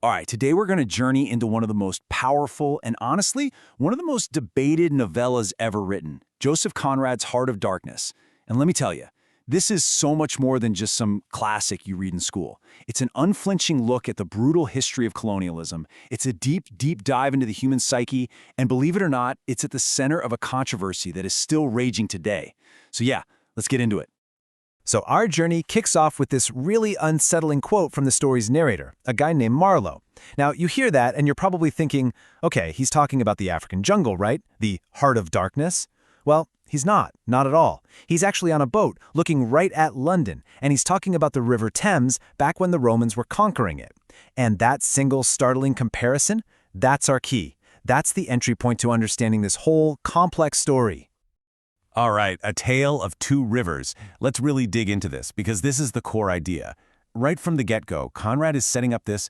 All right, today we're going to journey into one of the most powerful and honestly, one of the most debated novellas ever written, Joseph Conrad's Heart of Darkness. And let me tell you, this is so much more than just some classic you read in school. It's an unflinching look at the brutal history of colonialism. It's a deep, deep dive into the human psyche, and believe it or not, it's at the center of a controversy that is still raging today. So yeah, let's get into it. So our journey kicks off with this really unsettling quote from the story's narrator, a guy named Marlow. Now, you hear that and you're probably thinking, okay, he's talking about the African jungle, right? The heart of darkness? Well, he's not at all. He's actually on a boat looking right at London, and he's talking about the River Thames back when the Romans were conquering it. And that single startling comparison, that's our key. That's the entry point to understanding this whole complex story. All right, a tale of two rivers. Let's really dig into this because this is the core idea. Right from the get-go, Conrad is setting up this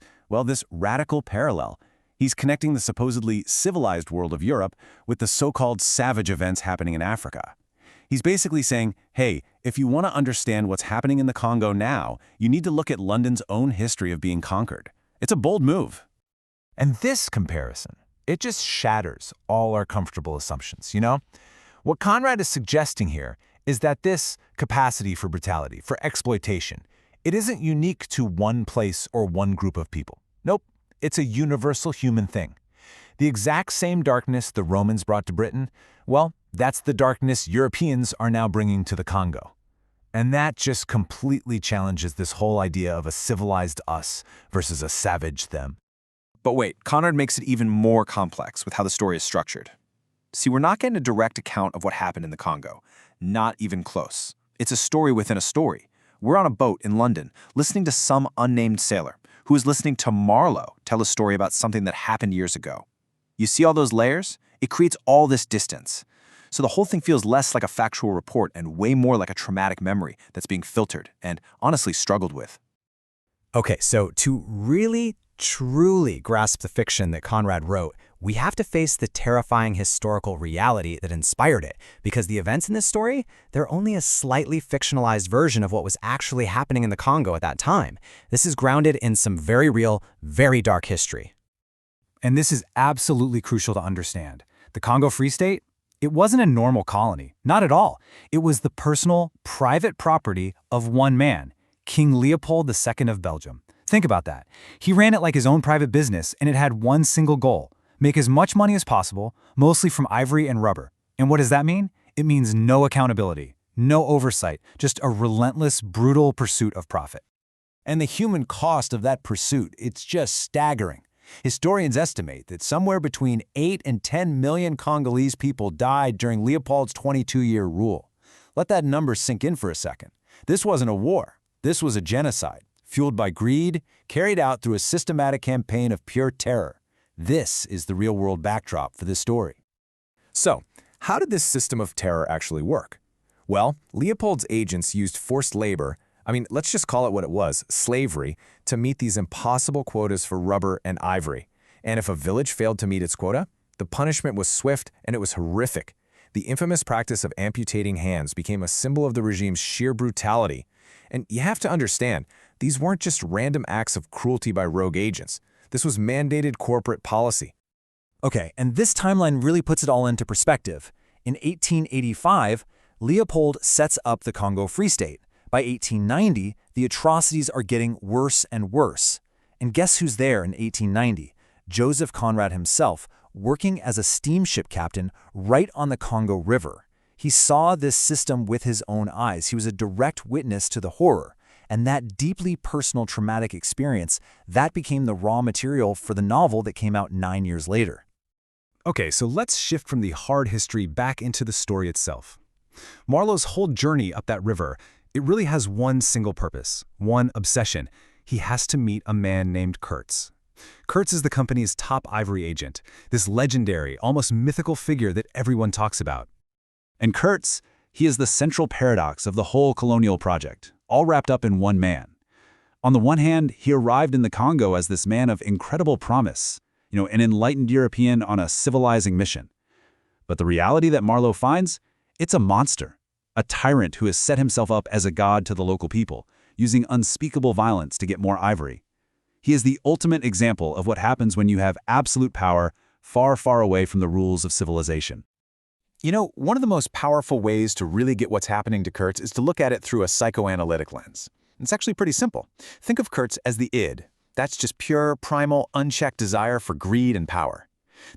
radical parallel. He's connecting the supposedly civilized world of Europe with the so-called savage events happening in Africa. He's basically saying, hey, if you want to understand what's happening in the Congo now, you need to look at London's own history of being conquered. It's a bold move. And this comparison, it just shatters all our comfortable assumptions, you know? What Conrad is suggesting here is that this capacity for brutality, for exploitation, it isn't unique to one place or one group of people. Nope, it's a universal human thing. The exact same darkness the Romans brought to Britain, well, that's the darkness Europeans are now bringing to the Congo. And that just completely challenges this whole idea of a civilized us versus a savage them. But wait, Conrad makes it even more complex with how the story is structured. See, we're not getting a direct account of what happened in the Congo. Not even close. It's a story within a story. We're on a boat in London, listening to some unnamed sailor, who is listening to Marlow tell a story about something that happened years ago. You see all those layers? It creates all this distance. So the whole thing feels less like a factual report and way more like a traumatic memory that's being filtered and honestly struggled with. Okay, so to really, truly grasp the fiction that Conrad wrote, we have to face the terrifying historical reality that inspired it, because the events in this story, they're only a slightly fictionalized version of what was actually happening in the Congo at that time. This is grounded in some very real, very dark history. And this is absolutely crucial to understand. The Congo Free State, it wasn't a normal colony, not at all. It was the personal, private property of one man, King Leopold II of Belgium. Think about that. He ran it like his own private business, and it had one single goal: make as much money as possible, mostly from ivory and rubber. And what does that mean? It means no accountability, no oversight, just a relentless, brutal pursuit of profit. And the human cost of that pursuit, it's just staggering. Historians estimate that somewhere between 8 and 10 million Congolese people died during Leopold's 22-year rule. Let that number sink in for a second. This wasn't a war. This was a genocide, fueled by greed, carried out through a systematic campaign of pure terror. This is the real-world backdrop for this story. So, how did this system of terror actually work? Well, Leopold's agents used forced labor, let's just call it what it was, slavery, to meet these impossible quotas for rubber and ivory. And if a village failed to meet its quota, the punishment was swift and it was horrific. The infamous practice of amputating hands became a symbol of the regime's sheer brutality. And you have to understand, these weren't just random acts of cruelty by rogue agents. This was mandated corporate policy. Okay, and this timeline really puts it all into perspective. In 1885, Leopold sets up the Congo Free State. By 1890, the atrocities are getting worse and worse. And guess who's there in 1890? Joseph Conrad himself, working as a steamship captain right on the Congo River. He saw this system with his own eyes. He was a direct witness to the horror. And that deeply personal traumatic experience, that became the raw material for the novel that came out 9 years later. Okay, so let's shift from the hard history back into the story itself. Marlow's whole journey up that river, it really has one single purpose, one obsession. He has to meet a man named Kurtz. Kurtz is the company's top ivory agent, this legendary, almost mythical figure that everyone talks about. And Kurtz, he is the central paradox of the whole colonial project, all wrapped up in one man. On the one hand, he arrived in the Congo as this man of incredible promise, an enlightened European on a civilizing mission. But the reality that Marlow finds, it's a monster, a tyrant who has set himself up as a god to the local people, using unspeakable violence to get more ivory. He is the ultimate example of what happens when you have absolute power far, far away from the rules of civilization. You know, one of the most powerful ways to really get what's happening to Kurtz is to look at it through a psychoanalytic lens. It's actually pretty simple. Think of Kurtz as the id. That's just pure, primal, unchecked desire for greed and power.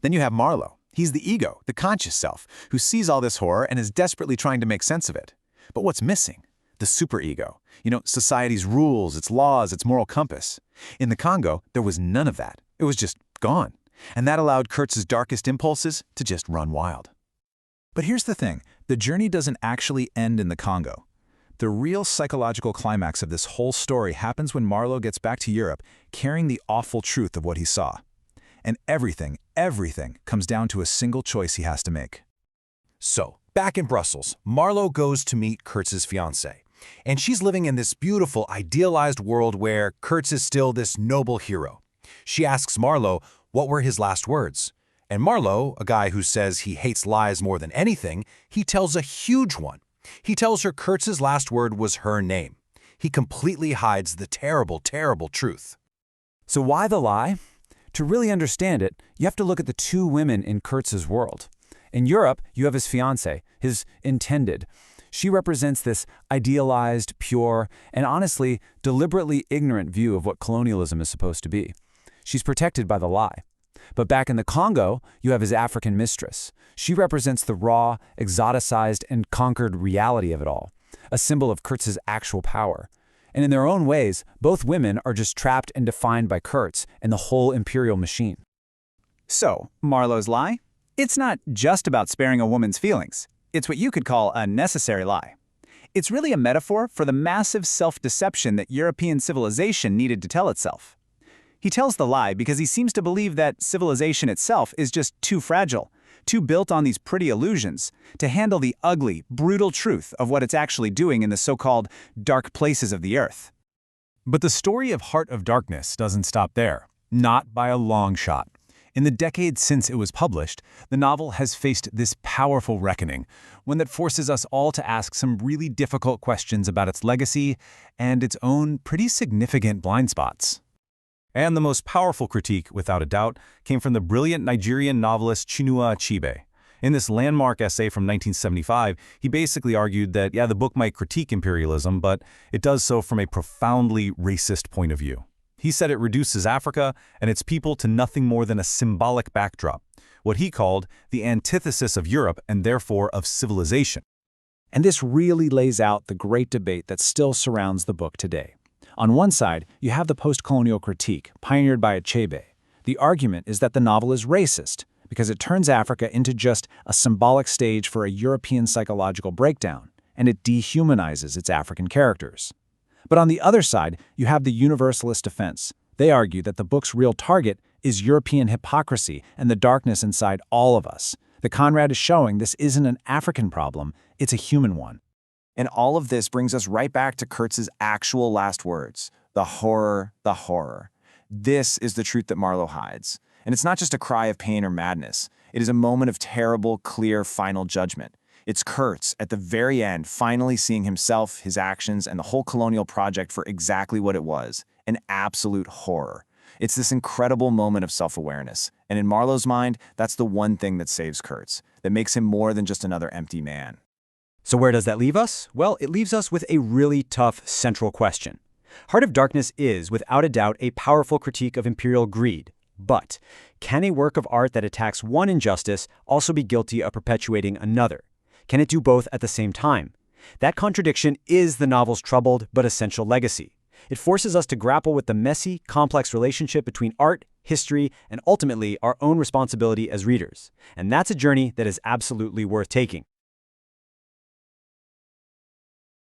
Then you have Marlow. He's the ego, the conscious self, who sees all this horror and is desperately trying to make sense of it. But what's missing? The superego. You know, society's rules, its laws, its moral compass. In the Congo, there was none of that. It was just gone. And that allowed Kurtz's darkest impulses to just run wild. But here's the thing, the journey doesn't actually end in the Congo. The real psychological climax of this whole story happens when Marlow gets back to Europe carrying the awful truth of what he saw. And everything comes down to a single choice he has to make. So, back in Brussels, Marlow goes to meet Kurtz's fiancée. And she's living in this beautiful, idealized world where Kurtz is still this noble hero. She asks Marlow what were his last words. And Marlow, a guy who says he hates lies more than anything, he tells a huge one. He tells her Kurtz's last word was her name. He completely hides the terrible, terrible truth. So why the lie? To really understand it, you have to look at the two women in Kurtz's world. In Europe, you have his fiancée, his intended. She represents this idealized, pure, and honestly, deliberately ignorant view of what colonialism is supposed to be. She's protected by the lie. But back in the Congo, you have his African mistress. She represents the raw, exoticized, and conquered reality of it all, a symbol of Kurtz's actual power. And in their own ways, both women are just trapped and defined by Kurtz and the whole imperial machine. So, Marlow's lie? It's not just about sparing a woman's feelings. It's what you could call a necessary lie. It's really a metaphor for the massive self-deception that European civilization needed to tell itself. He tells the lie because he seems to believe that civilization itself is just too fragile, too built on these pretty illusions, to handle the ugly, brutal truth of what it's actually doing in the so-called dark places of the earth. But the story of Heart of Darkness doesn't stop there. Not by a long shot. In the decades since it was published, the novel has faced this powerful reckoning, one that forces us all to ask some really difficult questions about its legacy and its own pretty significant blind spots. And the most powerful critique, without a doubt, came from the brilliant Nigerian novelist Chinua Achebe. In this landmark essay from 1975, he basically argued that, yeah, the book might critique imperialism, but it does so from a profoundly racist point of view. He said it reduces Africa and its people to nothing more than a symbolic backdrop, what he called the antithesis of Europe and therefore of civilization. And this really lays out the great debate that still surrounds the book today. On one side, you have the post-colonial critique, pioneered by Achebe. The argument is that the novel is racist, because it turns Africa into just a symbolic stage for a European psychological breakdown, and it dehumanizes its African characters. But on the other side, you have the universalist defense. They argue that the book's real target is European hypocrisy and the darkness inside all of us. That Conrad is showing this isn't an African problem, it's a human one. And all of this brings us right back to Kurtz's actual last words. The horror, the horror. This is the truth that Marlow hides. And it's not just a cry of pain or madness. It is a moment of terrible, clear, final judgment. It's Kurtz, at the very end, finally seeing himself, his actions, and the whole colonial project for exactly what it was, an absolute horror. It's this incredible moment of self-awareness. And in Marlow's mind, that's the one thing that saves Kurtz, that makes him more than just another empty man. So where does that leave us? Well, it leaves us with a really tough central question. Heart of Darkness is, without a doubt, a powerful critique of imperial greed. But can a work of art that attacks one injustice also be guilty of perpetuating another? Can it do both at the same time? That contradiction is the novel's troubled but essential legacy. It forces us to grapple with the messy, complex relationship between art, history, and ultimately our own responsibility as readers. And that's a journey that is absolutely worth taking.